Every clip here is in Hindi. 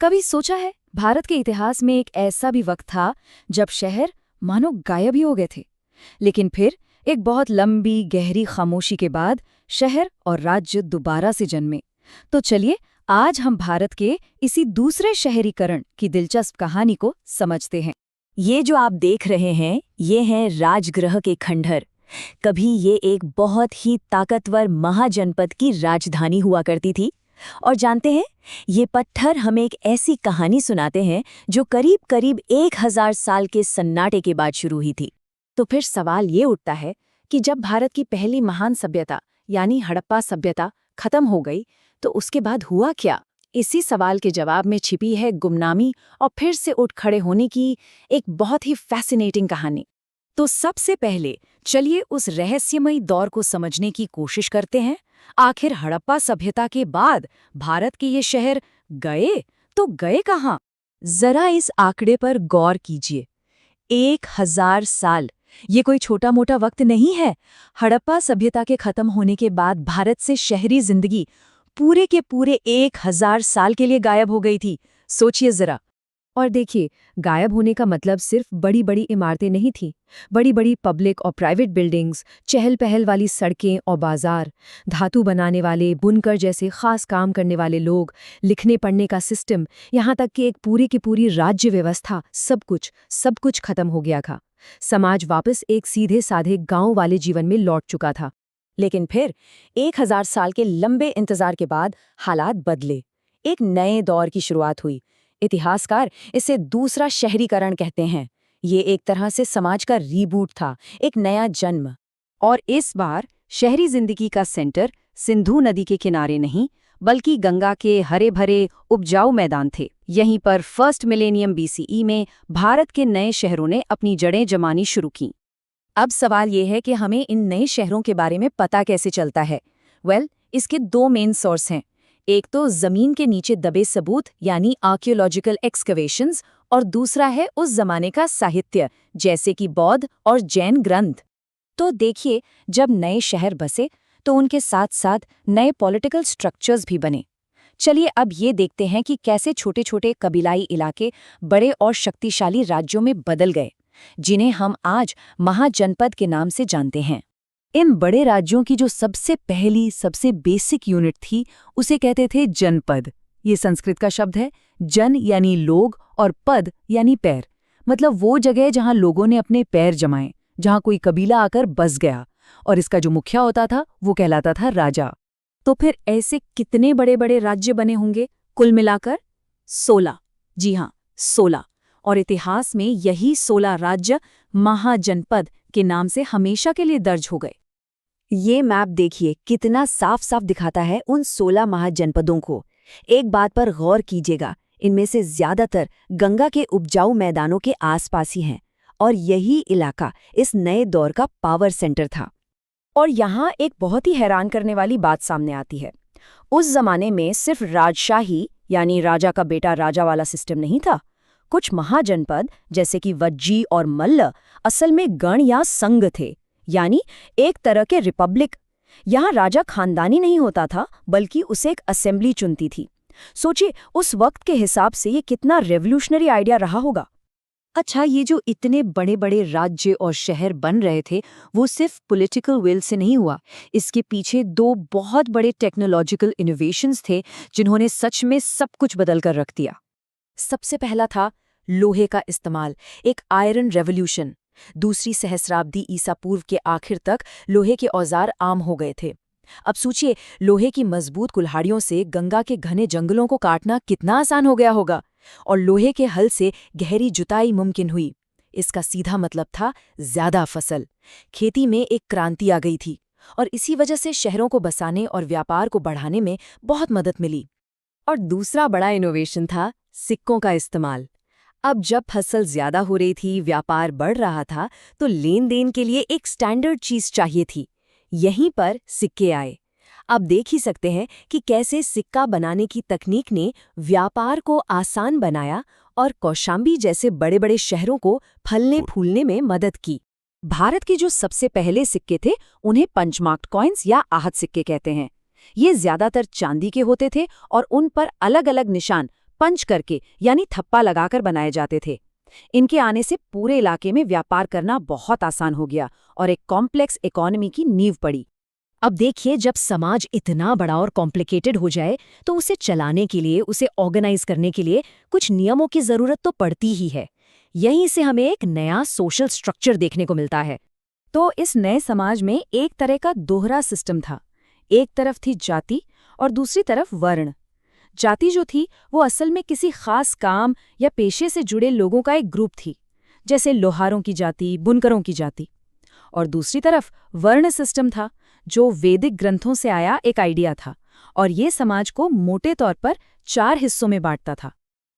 कभी सोचा है भारत के इतिहास में एक ऐसा भी वक्त था जब शहर मानो गायब ही हो गए थे, लेकिन फिर एक बहुत लंबी गहरी खामोशी के बाद शहर और राज्य दोबारा से जन्मे। तो चलिए आज हम भारत के इसी दूसरे शहरीकरण की दिलचस्प कहानी को समझते हैं। ये जो आप देख रहे हैं ये हैं राजगृह के खंडहर। कभी ये एक बहुत ही ताकतवर महाजनपद की राजधानी हुआ करती थी। और जानते हैं, ये पत्थर हमें एक ऐसी कहानी सुनाते हैं जो करीब करीब 1000 साल के सन्नाटे के बाद शुरू हुई थी। तो फिर सवाल ये उठता है कि जब भारत की पहली महान सभ्यता यानी हड़प्पा सभ्यता खत्म हो गई तो उसके बाद हुआ क्या? इसी सवाल के जवाब में छिपी है गुमनामी और फिर से उठ खड़े होने की एक बहुत ही फैसिनेटिंग कहानी। तो सबसे पहले चलिए उस रहस्यमयी दौर को समझने की कोशिश करते हैं। आखिर हड़प्पा सभ्यता के बाद भारत के ये शहर गए तो गए कहाँ? जरा इस आंकड़े पर गौर कीजिए। 1000 साल, ये कोई छोटा मोटा वक्त नहीं है। हड़प्पा सभ्यता के खत्म होने के बाद भारत से शहरी जिंदगी पूरे के पूरे 1000 साल के लिए गायब हो गई थी। सोचिए जरा। और देखिए, गायब होने का मतलब सिर्फ बड़ी बड़ी इमारतें नहीं थी। बड़ी बड़ी पब्लिक और प्राइवेट बिल्डिंग्स, चहल पहल वाली सड़कें और बाजार, धातु बनाने वाले, बुनकर जैसे खास काम करने वाले लोग, लिखने पढ़ने का सिस्टम, यहाँ तक कि एक पूरी की पूरी राज्य व्यवस्था, सब कुछ खत्म हो गया था। समाज वापस एक सीधे साधे गांव वाले जीवन में लौट चुका था। लेकिन फिर 1000 साल के लंबे इंतजार के बाद हालात बदले। एक नए दौर की शुरुआत हुई। इतिहासकार इसे दूसरा शहरीकरण कहते हैं। ये एक तरह से समाज का रीबूट था, एक नया जन्म। और इस बार शहरी जिंदगी का सेंटर सिंधु नदी के किनारे नहीं, बल्कि गंगा के हरे भरे उपजाऊ मैदान थे। यहीं पर फर्स्ट मिलेनियम BCE में भारत के नए शहरों ने अपनी जड़ें जमानी शुरू की। अब सवाल ये है कि हमें इन नए शहरों के बारे में पता कैसे चलता है? इसके दो मेन सोर्स हैं। एक तो जमीन के नीचे दबे सबूत यानी आर्कियोलॉजिकल एक्सकवेशंस, और दूसरा है उस जमाने का साहित्य जैसे कि बौद्ध और जैन ग्रंथ। तो देखिए, जब नए शहर बसे तो उनके साथ साथ नए पॉलिटिकल स्ट्रक्चर्स भी बने। चलिए अब ये देखते हैं कि कैसे छोटे छोटे कबीलाई इलाके बड़े और शक्तिशाली राज्यों में बदल गए, जिन्हें हम आज महाजनपद के नाम से जानते हैं। इन बड़े राज्यों की जो सबसे पहली सबसे बेसिक यूनिट थी उसे कहते थे जनपद। ये संस्कृत का शब्द है। जन यानी लोग और पद यानी पैर, मतलब वो जगह जहां लोगों ने अपने पैर जमाए, जहां कोई कबीला आकर बस गया। और इसका जो मुखिया होता था वो कहलाता था राजा। तो फिर ऐसे कितने बड़े बड़े राज्य बने होंगे? कुल मिलाकर 16। जी हाँ, 16। और इतिहास में यही 16 राज्य महाजनपद के नाम से हमेशा के लिए दर्ज हो गए। ये मैप देखिए कितना साफ साफ दिखाता है उन 16 महाजनपदों को। एक बात पर गौर कीजिएगा, इनमें से ज्यादातर गंगा के उपजाऊ मैदानों के आसपास ही हैं, और यही इलाका इस नए दौर का पावर सेंटर था। और यहाँ एक बहुत ही हैरान करने वाली बात सामने आती है। उस जमाने में सिर्फ राजशाही यानी राजा का बेटा राजा वाला सिस्टम नहीं था। कुछ महाजनपद जैसे कि वज्जी और मल्ल असल में गण या संघ थे, यानी एक तरह के रिपब्लिक। यहाँ राजा खानदानी नहीं होता था, बल्कि उसे एक असेंबली चुनती थी। सोचिए उस वक्त के हिसाब से ये कितना रेवोल्यूशनरी आइडिया रहा होगा। अच्छा, ये जो इतने बड़े बड़े राज्य और शहर बन रहे थे वो सिर्फ पॉलिटिकल विल से नहीं हुआ। इसके पीछे दो बहुत बड़े टेक्नोलॉजिकल इनोवेशंस थे जिन्होंने सच में सब कुछ बदल कर रख दिया। सबसे पहला था लोहे का इस्तेमाल, एक आयरन रेवोल्यूशन। दूसरी सहस्राब्दी ईसा पूर्व के आखिर तक लोहे के औजार आम हो गए थे। अब सोचिए, लोहे की मजबूत कुल्हाड़ियों से गंगा के घने जंगलों को काटना कितना आसान हो गया होगा। और लोहे के हल से गहरी जुताई मुमकिन हुई। इसका सीधा मतलब था ज्यादा फसल। खेती में एक क्रांति आ गई थी, और इसी वजह से शहरों को बसाने और व्यापार को बढ़ाने में बहुत मदद मिली। और दूसरा बड़ा इनोवेशन था सिक्कों का इस्तेमाल। अब जब फसल ज्यादा हो रही थी, व्यापार बढ़ रहा था, तो लेन देन के लिए एक स्टैंडर्ड चीज चाहिए थी। यहीं पर सिक्के आए। अब देख ही सकते हैं कि कैसे सिक्का बनाने की तकनीक ने व्यापार को आसान बनाया और कौशाम्बी जैसे बड़े बड़े शहरों को फलने फूलने में मदद की। भारत के जो सबसे पहले सिक्के थे उन्हें पंचमार्क्ड कॉइन्स या आहत सिक्के कहते हैं। ये ज्यादातर चांदी के होते थे और उन पर अलग अलग निशान पंच करके यानी थप्पा लगाकर बनाए जाते थे। इनके आने से पूरे इलाके में व्यापार करना बहुत आसान हो गया और एक कॉम्प्लेक्स इकोनॉमी की नींव पड़ी। अब देखिए, जब समाज इतना बड़ा और कॉम्प्लिकेटेड हो जाए तो उसे चलाने के लिए, उसे ऑर्गेनाइज करने के लिए कुछ नियमों की जरूरत तो पड़ती ही है। यहीं से हमें एक नया सोशल स्ट्रक्चर देखने को मिलता है। तो इस नए समाज में एक तरह का दोहरा सिस्टम था। एक तरफ थी जाति और दूसरी तरफ वर्ण। जाति जो थी वो असल में किसी खास काम या पेशे से जुड़े लोगों का एक ग्रुप थी, जैसे लोहारों की जाति, बुनकरों की जाति। और दूसरी तरफ वर्ण सिस्टम था, जो वैदिक ग्रंथों से आया एक आइडिया था, और ये समाज को मोटे तौर पर 4 हिस्सों में बांटता था।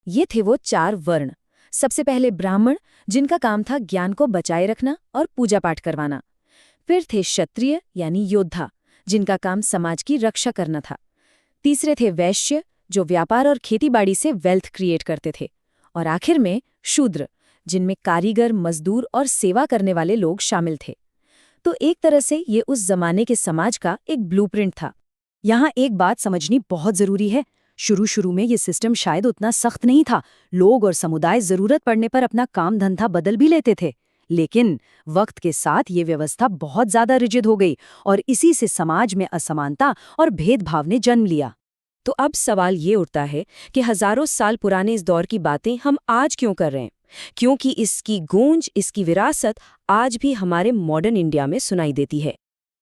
ये थे वो 4 वर्ण। सबसे पहले ब्राह्मण, जिनका काम था ज्ञान को बचाए रखना और पूजा पाठ करवाना। फिर थे क्षत्रिय यानी योद्धा, जिनका काम समाज की रक्षा करना था। तीसरे थे वैश्य, जो व्यापार और खेतीबाड़ी से वेल्थ क्रिएट करते थे। और आखिर में शूद्र, जिनमें कारीगर, मजदूर और सेवा करने वाले लोग शामिल थे। तो एक तरह से ये उस जमाने के समाज का एक ब्लूप्रिंट था। यहाँ एक बात समझनी बहुत जरूरी है। शुरू में ये सिस्टम शायद उतना सख्त नहीं था। लोग और समुदाय जरूरत पड़ने पर अपना काम धंधा बदल भी लेते थे। लेकिन वक्त के साथ ये व्यवस्था बहुत ज्यादा रिजिड हो गई और इसी से समाज में असमानता और भेदभाव ने जन्म लिया। तो अब सवाल ये उठता है कि हजारों साल पुराने इस दौर की बातें हम आज क्यों कर रहे हैं? क्योंकि इसकी गूंज, इसकी विरासत आज भी हमारे मॉडर्न इंडिया में सुनाई देती है।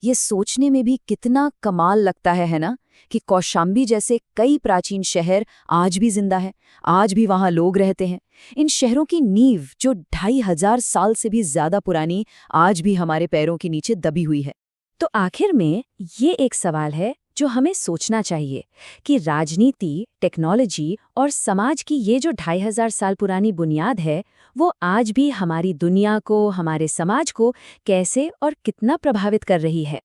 ये सोचने में भी कितना कमाल लगता है ना, कि कौशाम्बी जैसे कई प्राचीन शहर आज भी जिंदा है, आज भी वहाँ लोग रहते हैं। इन शहरों की नींव, जो 2500 साल से भी ज्यादा पुरानी, आज भी हमारे पैरों के नीचे दबी हुई है। तो आखिर में ये एक सवाल है जो हमें सोचना चाहिए कि राजनीति, टेक्नोलॉजी और समाज की ये जो 2500 साल पुरानी बुनियाद है, वो आज भी हमारी दुनिया को, हमारे समाज को कैसे और कितना प्रभावित कर रही है।